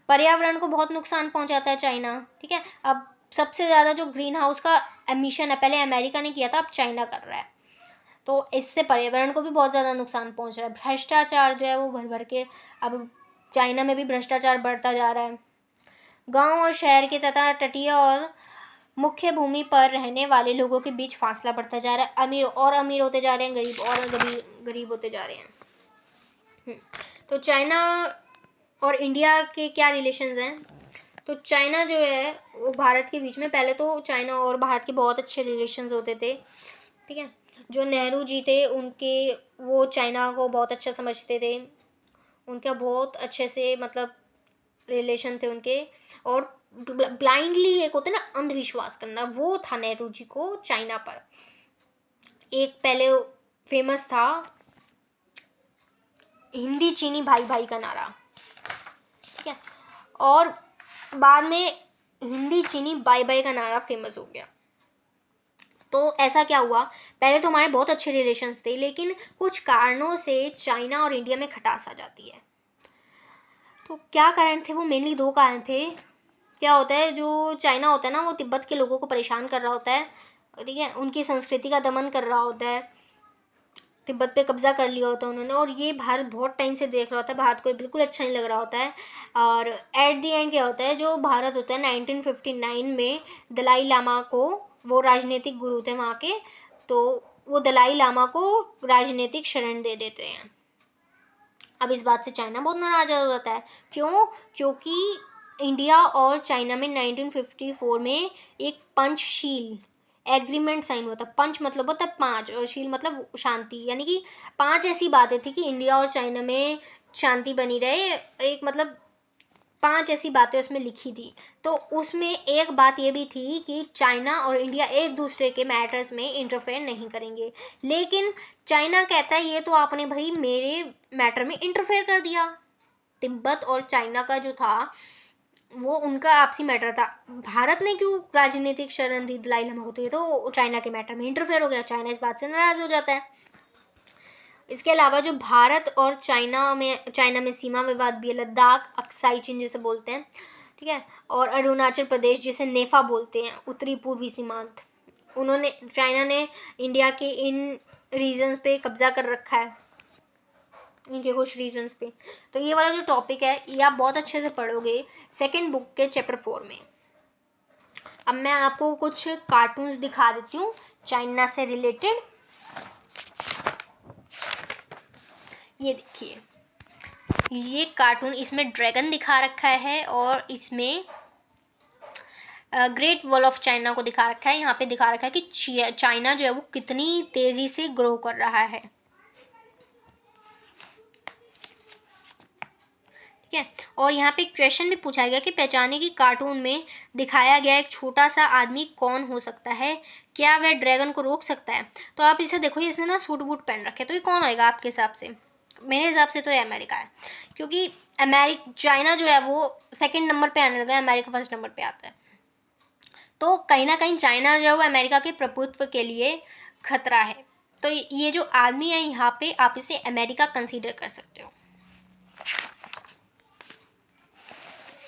पर्यावरण को बहुत नुकसान पहुंचाता है चाइना, ठीक है। अब सबसे ज़्यादा जो ग्रीन हाउस का एमिशन है, पहले अमेरिका ने किया था, अब चाइना कर रहा है, तो इससे पर्यावरण को भी बहुत ज़्यादा नुकसान पहुंच रहा है। भ्रष्टाचार जो है वो भर भर के अब चाइना में भी भ्रष्टाचार बढ़ता जा रहा है। गांव और शहर के तथा तटीय और मुख्य भूमि पर रहने वाले लोगों के बीच फासला बढ़ता जा रहा है। अमीर और अमीर होते जा रहे हैं, गरीब और गरीब होते जा रहे हैं। तो चाइना और इंडिया के क्या रिलेशंस हैं? तो चाइना जो है वो भारत के बीच में, पहले तो चाइना और भारत के बहुत अच्छे रिलेशंस होते थे, ठीक है। जो नेहरू जी थे उनके, वो चाइना को बहुत अच्छा समझते थे, उनका बहुत अच्छे से मतलब रिलेशन थे उनके। और ब्लाइंडली एक होता है ना अंधविश्वास करना, वो था नेहरू जी को चाइना पर। एक पहले फेमस था हिंदी चीनी भाई भाई का नारा, ठीक है, और बाद में हिंदी चीनी बाय बाय का नारा फेमस हो गया। तो ऐसा क्या हुआ, पहले तो हमारे बहुत अच्छे रिलेशंस थे, लेकिन कुछ कारणों से चाइना और इंडिया में खटास आ जाती है। तो क्या कारण थे वो? मेनली 2 कारण थे। क्या होता है, जो चाइना होता है ना, वो तिब्बत के लोगों को परेशान कर रहा होता है, ठीक है, उनकी संस्कृति का दमन कर रहा होता है, तिब्बत पे कब्जा कर लिया होता है उन्होंने, और ये भारत बहुत टाइम से देख रहा होता है, भारत को बिल्कुल अच्छा नहीं लग रहा होता है। और एट दी एंड क्या होता है, जो भारत होता है 1959 में दलाई लामा को, वो राजनीतिक गुरु थे वहाँ के, तो वो दलाई लामा को राजनीतिक शरण दे देते हैं। अब इस बात से चाइना बहुत नाराज हो जाता है। क्यों? क्योंकि इंडिया और चाइना में 1954 में एक पंचशील एग्रीमेंट साइन हुआ था। पंच मतलब होता है 5 और शील मतलब शांति, यानी कि 5 ऐसी बातें थी कि इंडिया और चाइना में शांति बनी रहे। एक मतलब 5 ऐसी बातें उसमें लिखी थी। तो उसमें एक बात ये भी थी कि चाइना और इंडिया एक दूसरे के मैटर्स में इंटरफेयर नहीं करेंगे। लेकिन चाइना कहता है ये तो आपने भाई मेरे मैटर में इंटरफेयर कर दिया। तिब्बत और चाइना का जो था वो उनका आपसी मैटर था, भारत ने क्यों राजनीतिक शरण दी दलाई लामा को? तो ये तो चाइना के मैटर में इंटरफेयर हो गया। चाइना इस बात से नाराज हो जाता है। इसके अलावा जो भारत और चाइना में सीमा विवाद भी है, लद्दाख अक्साई चिन जिसे बोलते हैं, ठीक है, और अरुणाचल प्रदेश जिसे नेफा बोलते हैं, उत्तरी पूर्वी सीमांत, उन्होंने, चाइना ने इंडिया के इन रीजन्स पे कब्जा कर रखा है, इनके कुछ रीजन्स पे। तो ये वाला जो टॉपिक है ये आप बहुत अच्छे से पढ़ोगे सेकेंड बुक के चैप्टर 4 में। अब मैं आपको कुछ कार्टून्स दिखा देती हूँ चाइना से रिलेटेड। ये देखिए, ये कार्टून, इसमें ड्रैगन दिखा रखा है और इसमें ग्रेट वॉल ऑफ चाइना को दिखा रखा है। यहाँ पे दिखा रखा है कि चाइना जो है वो कितनी तेज़ी से ग्रो कर रहा है, ठीक है। और यहाँ पे क्वेश्चन भी पूछा गया कि पहचाने की कार्टून में दिखाया गया एक छोटा सा आदमी कौन हो सकता है, क्या वह ड्रैगन को रोक सकता है? तो आप इसे देखो, इसने ना सूट बूट पहन रखे, तो ये कौन होएगा आपके हिसाब से? मेरे हिसाब से तो ये अमेरिका है, क्योंकि चाइना जो है वो सेकंड नंबर पे आने लगा है, अमेरिका फर्स्ट नंबर पे आता है। तो कहीं ना कहीं चाइना जो है वो अमेरिका के प्रभुत्व के लिए खतरा है। तो ये जो आदमी है यहाँ पे, आप इसे अमेरिका कंसीडर कर सकते हो।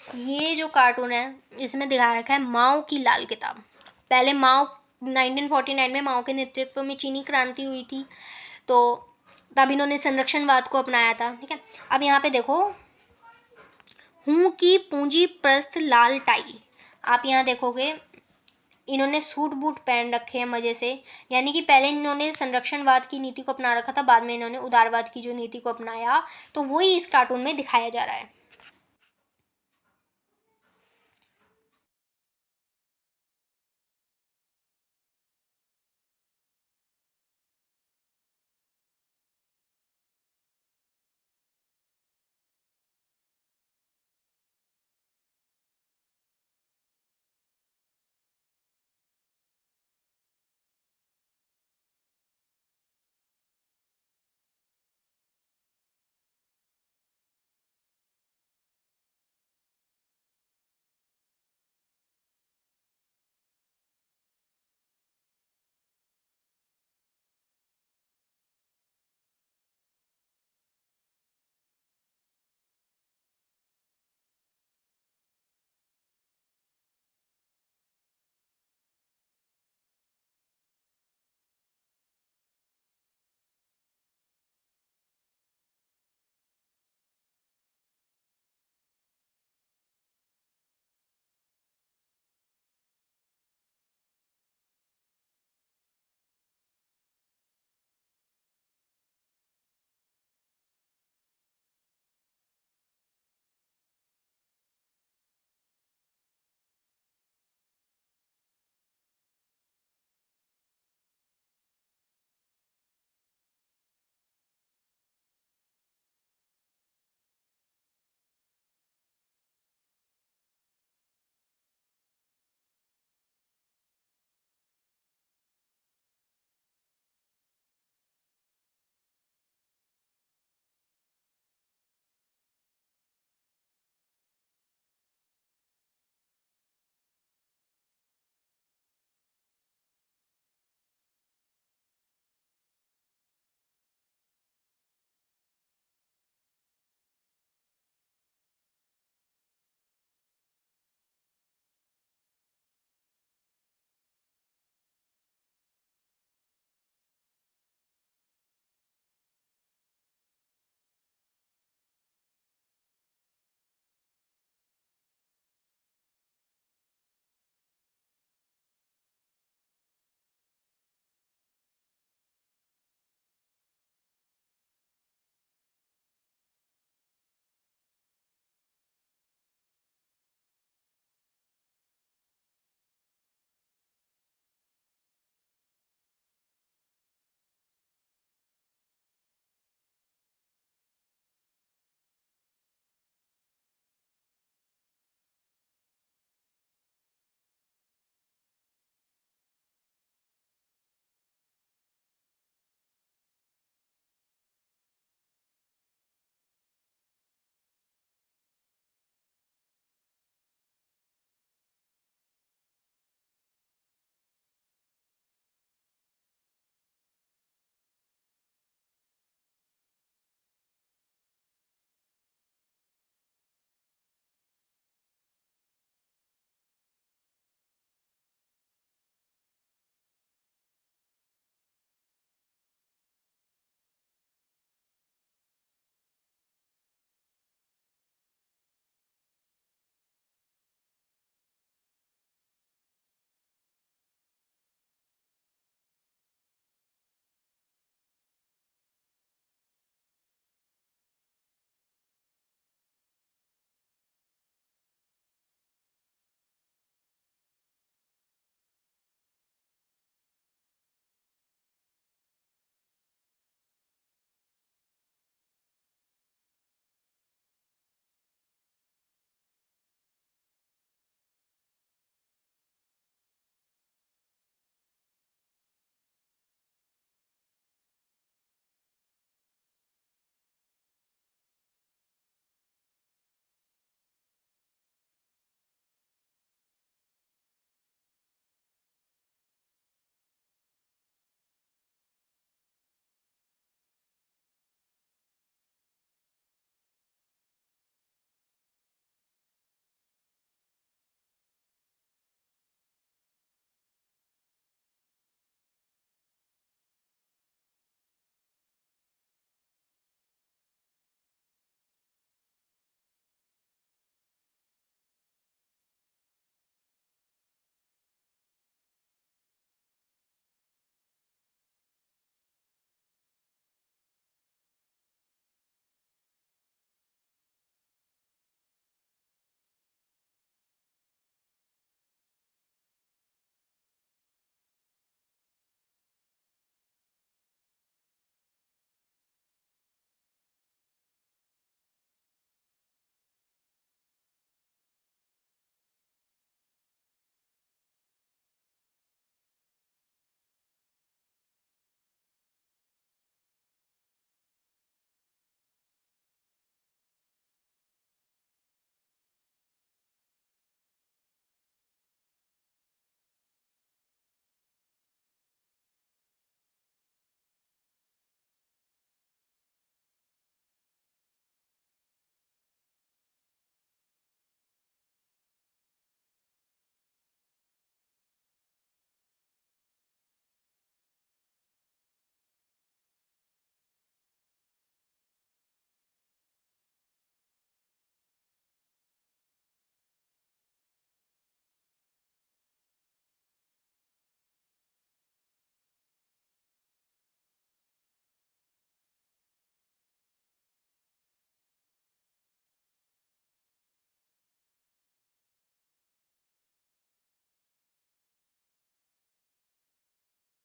ये जो कार्टून है इसमें दिखा रखा है माओ की लाल किताब। पहले माओ 1949 में माओ के नेतृत्व में चीनी क्रांति हुई थी, तो तब इन्होंने संरक्षणवाद को अपनाया था। ठीक है, अब यहाँ पे देखो, हूँ की पूंजी प्रस्थ लाल टाई। आप यहाँ देखोगे इन्होंने सूट बूट पहन रखे हैं मज़े से, यानी कि पहले इन्होंने संरक्षणवाद की नीति को अपना रखा था, बाद में इन्होंने उदारवाद की जो नीति को अपनाया, तो वही इस कार्टून में दिखाया जा रहा है।